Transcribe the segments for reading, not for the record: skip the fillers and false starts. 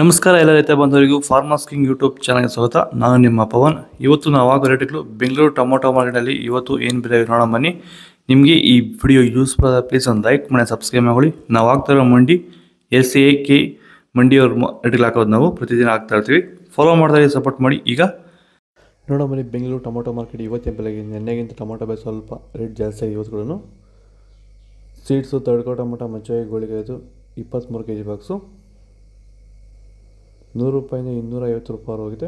ನಮಸ್ಕಾರ ಎಲ್ಲ ರೈತ ಬಂಧುವರಿಗೂ ಫಾರ್ಮರ್ಸ್ ಕಿಂಗ್ ಯೂಟ್ಯೂಬ್ ಚಾನಲ್ಗೆ ಸ್ವಾಗತ. ನಾನು ನಿಮ್ಮ ಪವನ್. ಇವತ್ತು ನಾವು ಆಗೋ ರೇಟ್ಗಳು ಬೆಂಗಳೂರು ಟೊಮೊಟೊ ಮಾರ್ಕೆಟಲ್ಲಿ ಇವತ್ತು ಏನು ಬೆಲೆ ನೋಡೋಣ ಬನ್ನಿ. ನಿಮಗೆ ಈ ವಿಡಿಯೋ ಯೂಸ್ಫುಲ್ ಆದ ಪ್ಲೀಸ್ ಒಂದು ಲೈಕ್ ಮಾಡಿ ಸಬ್ಸ್ಕ್ರೈಬ್ ಮಾಡಿ. ನಾವು ಆಗ್ತಾರೋ ಮಂಡಿ SAK ಮಂಡಿಯವ್ರ ರೇಟ್ಗಳು ಹಾಕೋದು ನಾವು ಪ್ರತಿದಿನ ಆಗ್ತಾ ಇರ್ತೀವಿ. ಫಾಲೋ ಮಾಡ್ತಾ ಸಪೋರ್ಟ್ ಮಾಡಿ. ಈಗ ನೋಡೋ ಬನ್ನಿ, ಬೆಂಗಳೂರು ಟೊಮೊಟೊ ಮಾರ್ಕೆಟ್ ಇವತ್ತಿನ ಬೆಲೆಗೆ ನಿನ್ನೆಗಿಂತ ಟೊಮೊಟೊ ಬೆಲೆ ಸ್ವಲ್ಪ ರೇಟ್ ಜಾಸ್ತಿ ಆಗಿ ಇವತ್ತುಗಳನ್ನು ಸೀಡ್ಸು ತಡ್ಕೋ ಟೊಮೊಟೊ ಮಚ್ಚೆ ಗೋಳಿಗೆ ಇದು 23 kg ಬಾಕ್ಸು 100 ರೂಪಾಯಿಂದ 250 ರೂಪಾಯಿ ಹೋಗಿದೆ.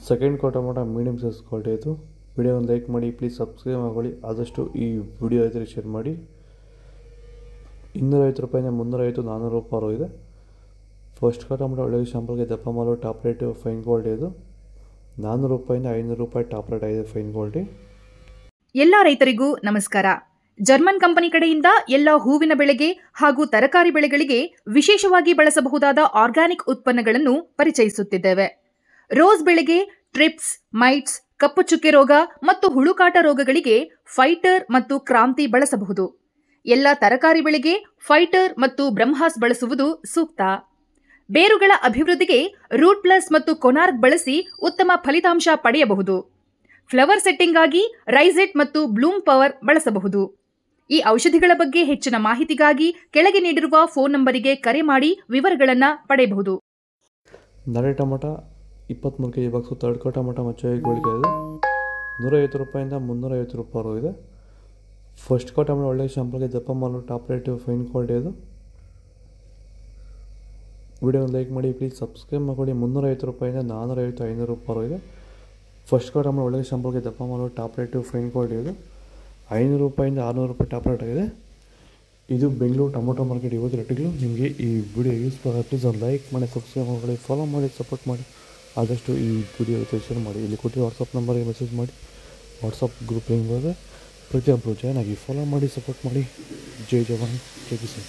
ಸೆಕೆಂಡ್ ಕೋ ಟೊಮೊಟೊ ಮೀಡಿಯಮ್ ಸೈಜ್ ಕ್ವಾಲಿಟಿ ಆಯಿತು. ವಿಡಿಯೋ ಒಂದು ಲೈಕ್ ಮಾಡಿ, ಪ್ಲೀಸ್ ಸಬ್ಸ್ಕ್ರೈಬ್ ಮಾಡ್ಕೊಳ್ಳಿ. ಆದಷ್ಟು ಈ ವಿಡಿಯೋ ಐತೆ ಶೇರ್ ಮಾಡಿ. 250 ರೂಪಾಯಿಂದ 350 400 ರೂಪಾಯಿ ಹೋಗಿದೆ. ಫಸ್ಟ್ ಕೋ ಟೊಮೊಟೊ ಒಳ್ಳೆಯ ಶಾಂಪಲ್ಗೆ ದಪ್ಪ ಮಾಲು ಟಾಪ್ ರೇಟು ಫೈನ್ ಕ್ವಾಲಿಟಿ ಇದು 400 ರೂಪಾಯಿಂದ 500 ರೂಪಾಯಿ ಟಾಪ್ ರೇಟ್ ಆಗಿದೆ ಫೈನ್ ಕ್ವಾಲಿಟಿ. ಎಲ್ಲ ರೈತರಿಗೂ ನಮಸ್ಕಾರ. ಜರ್ಮನ್ ಕಂಪನಿ ಕಡೆಯಿಂದ ಎಲ್ಲ ಹೂವಿನ ಬೆಳೆಗೆ ಹಾಗೂ ತರಕಾರಿ ಬೆಳೆಗಳಿಗೆ ವಿಶೇಷವಾಗಿ ಬಳಸಬಹುದಾದ ಆರ್ಗ್ಯಾನಿಕ್ ಉತ್ಪನ್ನಗಳನ್ನು ಪರಿಚಯಿಸುತ್ತಿದ್ದೇವೆ. ರೋಸ್ ಬೆಳೆಗೆ ಟ್ರಿಪ್ಸ್, ಮೈಟ್ಸ್, ಕಪ್ಪು ಚುಕ್ಕೆ ರೋಗ ಮತ್ತು ಹುಳುಕಾಟ ರೋಗಗಳಿಗೆ ಫೈಟರ್ ಮತ್ತು ಕ್ರಾಂತಿ ಬಳಸಬಹುದು. ಎಲ್ಲ ತರಕಾರಿ ಬೆಳೆಗೆ ಫೈಟರ್ ಮತ್ತು ಬ್ರಹ್ಮಾಸ್ ಬಳಸುವುದು ಸೂಕ್ತ. ಬೇರುಗಳ ಅಭಿವೃದ್ಧಿಗೆ ರೂಟ್ ಪ್ಲಸ್ ಮತ್ತು ಕೊನಾರ್ಕ್ ಬಳಸಿ ಉತ್ತಮ ಫಲಿತಾಂಶ ಪಡೆಯಬಹುದು. ಫ್ಲವರ್ ಸೆಟ್ಟಿಂಗ್ ಆಗಿ ರೈಸೆಟ್ ಮತ್ತು ಬ್ಲೂಮ್ ಪವರ್ ಬಳಸಬಹುದು. ಈ ಔಷಧಿಗಳ ಬಗ್ಗೆ ಹೆಚ್ಚಿನ ಮಾಹಿತಿಗಾಗಿ ಕೆಳಗೆ ನೀಡಿರುವ ಫೋನ್ ನಂಬರಿಗೆ ಕರೆ ಮಾಡಿ ವಿವರಗಳನ್ನು ಪಡೆಯಬಹುದು. ನಾಳೆ ಟೊಮೊಟೊ 23 kg ಬಾಕ್ಸು ತರ್ಡ್ ಕೋ ಟೊಮೊಟೊ ಮಚ್ಚೆ ಗೋಳಿಗೆ ಇದು 150 ರೂಪಾಯಿಂದ 350 ರೂಪಾಯಿ ಹೋಗಿದೆ. ಫಸ್ಟ್ ಕೋ ಟೊಮೊಟೊ ಒಳ್ಳೆಯ ಶಾಂಪಲ್ಗೆ ದಪ್ಪ ಮಾಲು ಟಾಪ್ ರೇಟ್ ಫೈನ್ ಕ್ವಾಲಿಟಿ ಇದು. ವಿಡಿಯೋ ಒಂದು ಲೈಕ್ ಮಾಡಿ, ಪ್ಲೀಸ್ ಸಬ್ಸ್ಕ್ರೈಬ್ ಮಾಡ್ಕೊಳ್ಳಿ. 350 ರೂಪಾಯಿಂದ 450 500 ರೂಪಾಯಿ ಹೋಗಿದೆ. ಫಸ್ಟ್ ಕೋ ಟೊಮೊಟೊ ಒಳ್ಳೆಯ ಶಾಂಪಲ್ಗೆ ದಪ್ಪ ಮಾಲು ಟಾಪ್ ರೇಟು ಫೈನ್ ಕ್ವಾಲಿಟಿ ಇದು 500 ರೂಪಾಯಿಂದ 600 ರೂಪಾಯಿ ಟಾಪ್ ರೇಟ್ ಆಗಿದೆ. ಇದು ಬೆಂಗಳೂರು ಟೊಮೊಟೊ ಮಾರ್ಕೆಟ್ ಇವತ್ತು ರೇಟ್ಗಳು. ನಿಮಗೆ ಈ ವಿಡಿಯೋ ಯೂಸ್ಫುಲ್ ಆಗಿ ಪ್ಲೀಸ್ ಒಂದು ಲೈಕ್ ಮಾಡಿ, ಸಬ್ಸ್ಕ್ರೈಬ್ ಮಾಡಿ, ಫಾಲೋ ಮಾಡಿ, ಸಪೋರ್ಟ್ ಮಾಡಿ. ಆದಷ್ಟು ಈ ವಿಡಿಯೋ ಶೇರ್ ಮಾಡಿ. ಇಲ್ಲಿ ಕೊಟ್ಟಿರೋ ವಾಟ್ಸಪ್ ನಂಬರ್ಗೆ ಮೆಸೇಜ್ ಮಾಡಿ. ವಾಟ್ಸಪ್ ಗ್ರೂಪ್ ಲಿಂಕ್ ಬರುತ್ತೆ, ಪ್ರತಿಯೊಬ್ಬರು ಜಾಯ್ನ್ ಆಗಿ ಫಾಲೋ ಮಾಡಿ, ಸಪೋರ್ಟ್ ಮಾಡಿ. ಜೈ ಜವಾನ್, ಜೈ ಕಿಸಾನ್.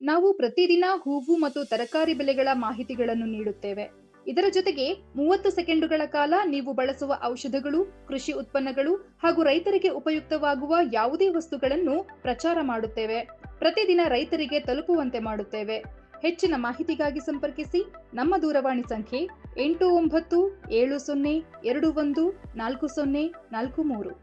ನಾವು ಪ್ರತಿದಿನ ಹೂವು ಮತ್ತು ತರಕಾರಿ ಬೆಲೆಗಳ ಮಾಹಿತಿಗಳನ್ನು ನೀಡುತ್ತೇವೆ. ಇದರ ಜೊತೆಗೆ 30 ಸೆಕೆಂಡುಗಳ ಕಾಲ ನೀವು ಬಳಸುವ ಔಷಧಗಳು, ಕೃಷಿ ಉತ್ಪನ್ನಗಳು ಹಾಗೂ ರೈತರಿಗೆ ಉಪಯುಕ್ತವಾಗುವ ಯಾವುದೇ ವಸ್ತುಗಳನ್ನು ಪ್ರಚಾರ ಮಾಡುತ್ತೇವೆ. ಪ್ರತಿದಿನ ರೈತರಿಗೆ ತಲುಪುವಂತೆ ಮಾಡುತ್ತೇವೆ. ಹೆಚ್ಚಿನ ಮಾಹಿತಿಗಾಗಿ ಸಂಪರ್ಕಿಸಿ. ನಮ್ಮ ದೂರವಾಣಿ ಸಂಖ್ಯೆ 8970214043.